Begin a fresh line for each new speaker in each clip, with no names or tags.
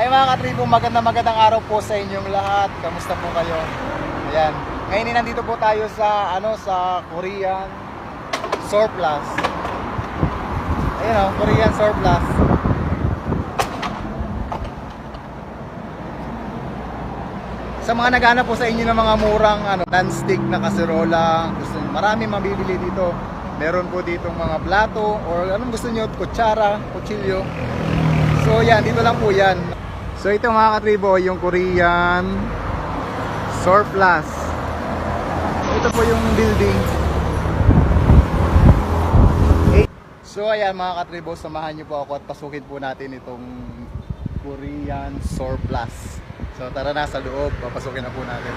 Ay mga katribo, magandang araw po sa inyong lahat. Kamusta po kayo? Ayan. Ngayon nandito po tayo sa sa Korean Surplus. Ayan Korean Surplus. Sa mga naghahanap po sa inyo ng mga murang non-stick na kaserola, marami mabibili dito. Meron po ditong mga plato or anong gusto nyo, kutsara, kutsilyo. So yan, dito lang po yan. So ito mga katribo, yung Korean Surplus. Ito po yung building. So ayan mga katribo, samahan nyo po ako at pasukin po natin itong Korean Surplus. So tara na sa loob, papasukin na po natin.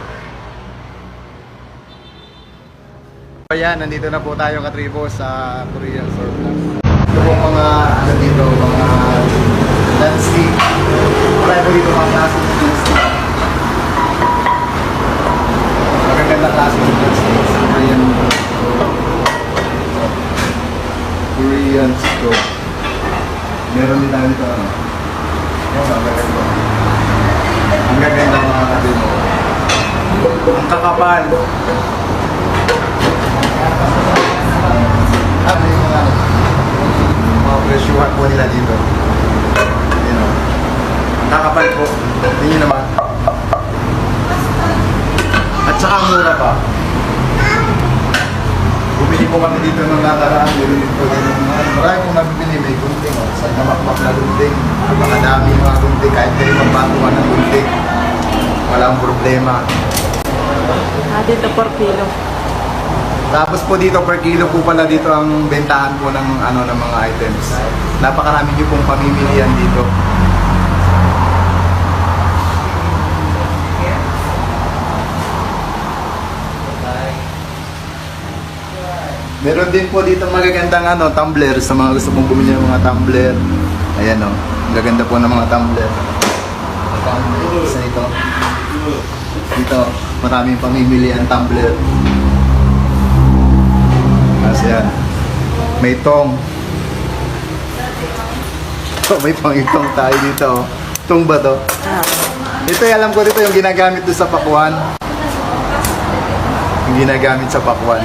So ayan, nandito na po tayo katribo sa Korean Surplus. Ito po mga dito, mga landscape. Marami po dito mga klase ng landscape. Magaganda klase ng landscape sa Korean store. Meron din tayo dito ang gaganda mga katribo. Ang kakapal. Mga presyuhan po nila dito. Kakapal po. Tingin naman. At saka mura pa. Bumili po kami dito ng nakaraan. Marami pong nabibili. May gunting. Sa namakmak na gunting. Napakadami mga gunting. Kahit kayo magpatukan ng gunting. Walang problema.
Dito per kilo.
Tapos po dito per kilo po pala dito ang bentahan po ng ng mga items. Napakarami niyo pong pamimilian dito. Meron din po dito magagandang tumbler sa mga gusto mong bumili ng mga tumbler. Ayan ang gaganda po ng mga tumbler. Sa ito. Dito, maraming pamimilian tumbler. Kasi yan. May tong. May pang-itong tayo dito. Tong ba to? Ito alam ko dito yung ginagamit doon sa pakuan. Yung ginagamit sa pakuan.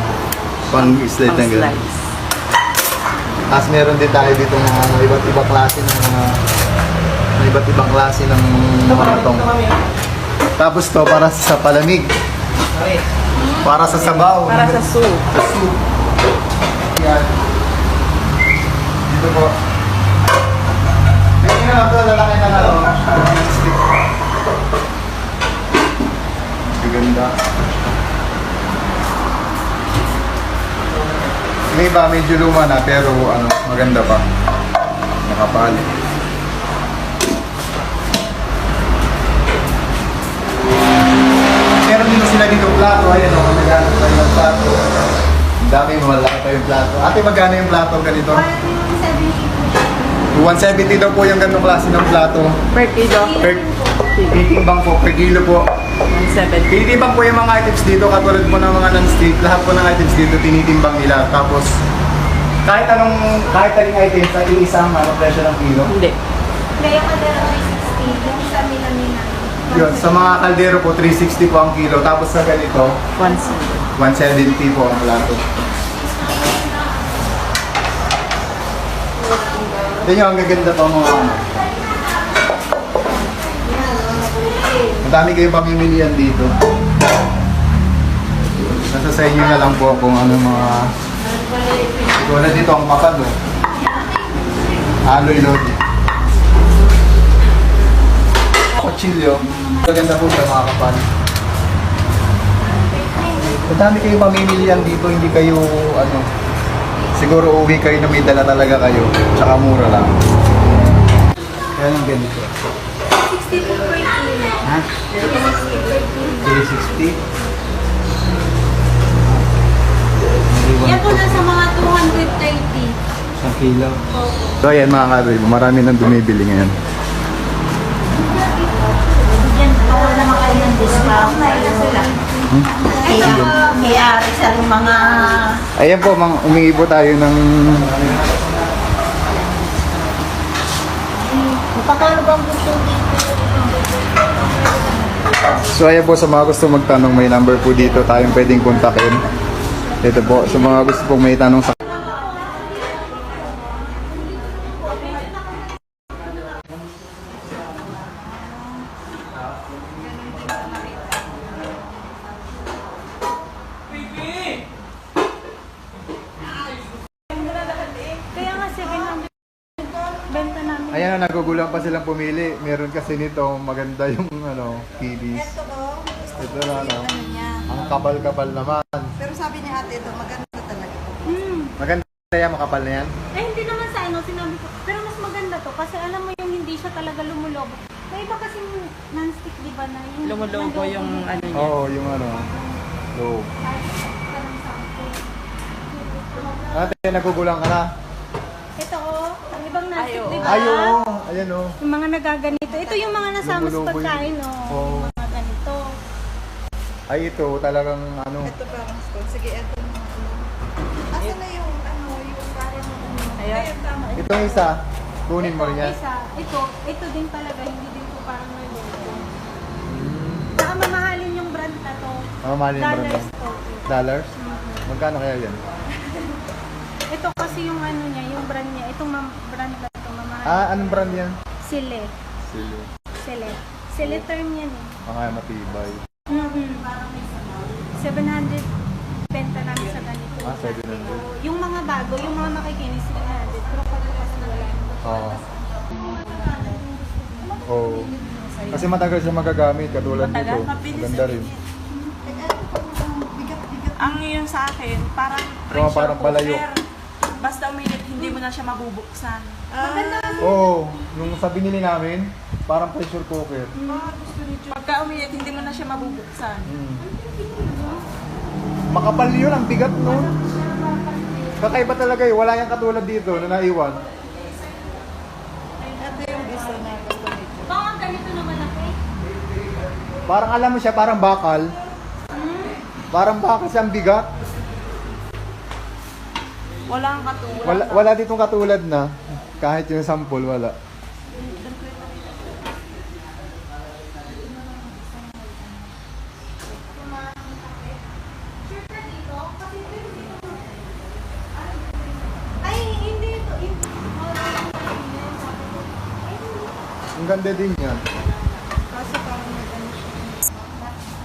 Pang-slide ng gano'n. Tapos meron din tayo dito ng iba't ibang klase ng mga tong. Tapos to para sa palamig. Para sa sabaw.
Para sa soup.
Sa soup. Yan. Dito po. May ito, lalaki na stick. Gaganda. May iba medyo luma na pero maganda pa. Nakapal. Meron din sila dito plato. Ayan maganda tayo ng plato. Ang dami malaki pa yung plato. Ate, magkano yung plato ganito? 170 daw po yung ganitong klase ng plato.
Per kilo.
Titimbang po, per kilo po.
170.
Tinitimbang po yung mga items dito, katulad po ng mga non-stick. Lahat po ng items dito, tinitimbang nila. Tapos, kahit aling items, sa iisang presyo ng kilo.
Hindi.
Kaya kadara 360, yung sa Milamina.
Yun, sa mga kaldero po, 360 po ang kilo. Tapos sa ganito,
170.
170 po ang plato. Tingnan nyo, ang gaganda pa mga Ang dami kayong pamimilian dito. Nasa sa inyo na lang po kung mga tulad dito ang makado. Alloy load. Kutsilyo. Maganda po sa mga kapal. Ang dami kayong pamimilian dito, hindi kayo siguro uwi kayo na may dala talaga kayo. Tsaka mura lang. Kaya lang ganito.
60 po per kilo.
Ha? 360?
Yan po nasa mga 230.
Isang kilo. So ayan mga katribo, marami nang bumibili ngayon.
Yan po naman kayo ng discount. Kaya sila. Kaya sa mga...
Ayan po, umingi po tayo ng
Pakano bang gusto dito?
So ayan po, sa mga gusto magtanong, may number po dito tayong pwedeng kontakin. Ito po, sa mga gusto pong may tanong sa...
Kaya nga 700 benta namin.
Ayan na, nagugulang pa silang pumili. Meron kasi nito, maganda yung kiddies.
Ito oh,
Ito na,
ano niya.
ang kapal-kapal naman.
Pero sabi ni ate ito, maganda talaga ito.
Maganda yan, makapal na yan.
Eh, hindi naman sa ano, sinabi ko. Pero mas maganda to kasi alam mo yung hindi siya talaga lumulobo. May iba kasi non-stick, di ba, na yung
Lumulobo yung ano niya.
Oo, yung So,
parang sample.
ate, nagugulang ka na.
Ito oh, ang ibang non-stick,
oo.
di ba?
Ay, oo. Ayan, oh.
Yung mga nagaganito. Ito yung mga nasama sa
Lumulobo yun.
pagkain, oh.
Oo.
Yung mga ganito.
Ay, ito, talagang
Ito parang stone. Sige, ito na. Asa na yung ano, yung parang ano.
Ayan.
Ayun, tama.
Itong isa, kunin mo rin yan.
Ito din talaga, hindi din po parang naloko. Saka mamahalin yung brand na to.
Mamahalin yung brand
Dollars
na.
to.
Dollars? Magkano kaya yan?
Ito kasi yung ano niya, yung brand niya. Itong brand na to, mamahalin.
Anong brand yan?
Sile.
Sili.
Sile. Sile term yan eh.
Mga matibay.
700 benta namin sa ganito.
700.
Yung mga bago, yung mga makikinis 700. Pero pag kasi wala.
Oo. Oo. Kasi matagal siya magagamit, katulad nito.
Matagal, mabilis
Maganda rin.
Ang yun sa akin, parang
Oo, parang palayo.
Basta uminit, hindi mo na siya mabubuksan.
Oo, nung sa binili namin, parang pressure cooker.
Pagka uminit, hindi mo na siya mabubuksan.
Makapal yun, ang bigat nun. Kakaiba talaga eh, wala yung katulad dito na naiwan.
Ito yung isa na gusto nito.
Baka ganito naman ako eh.
Parang alam mo siya, parang bakal. Parang bakal siya, ang bigat.
Walang katulad.
Wala ditong katulad na. Kahit yung sample, wala.
Ay, hindi ito.
Ang ganda din yan.
Kasi parang may ano siya.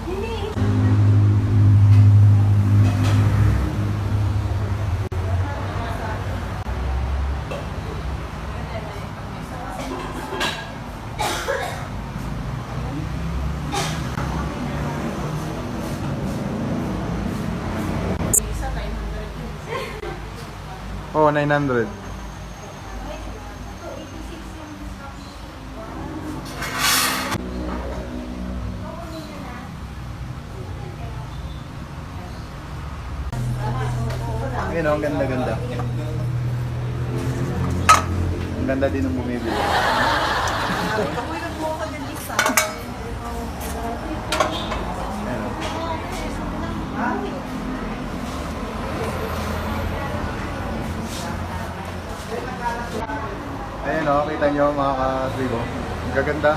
Hindi.
Oo, 900. Ayun, ang ganda-ganda. Ang ganda din ng bumibili.
Ako'y nagbuha ka din isa.
Ayun, oh. Ayun o, kita nyo mga ka-tribo. Ang gaganda.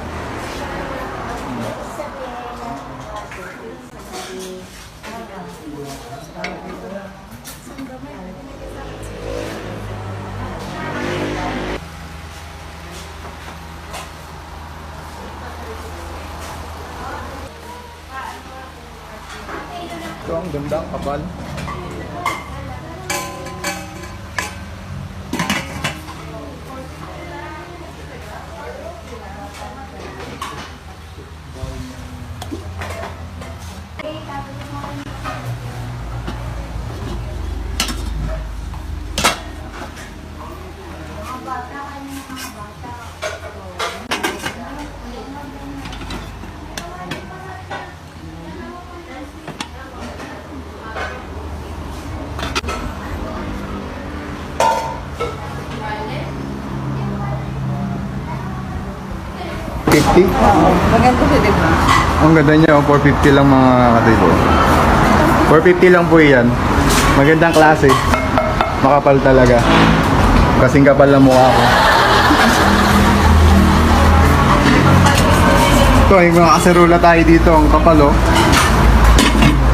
Ito ang ganda, ang kapal.
Maganda siya, di ba?
Ang ganda niya, oh, 450 lang mga katibo. 450 lang po yan. Magandang klase. Makapal talaga. Kasing kapal ng mukha ko. Ito, yung mga kaserola tayo dito, ang kapal, oh.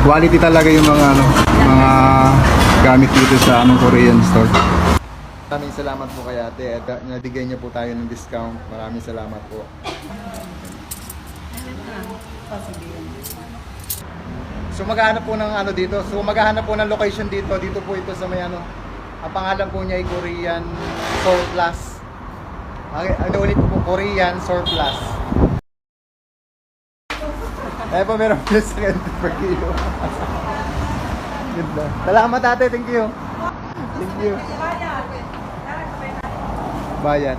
Quality talaga yung mga ano, mga gamit dito sa anong Korean store. Maraming salamat po kay ate at nabigay niya po tayo ng discount. Maraming salamat po. So maghahanap po ng ano dito. So maghahanap po ng location dito. Dito po ito sa may ano. Ang pangalan po niya ay Korean Surplus. Ano ulit po, Korean Surplus. Kaya po meron plus per kilo. Ganda. Salamat ate, thank you. Thank you. Bayad.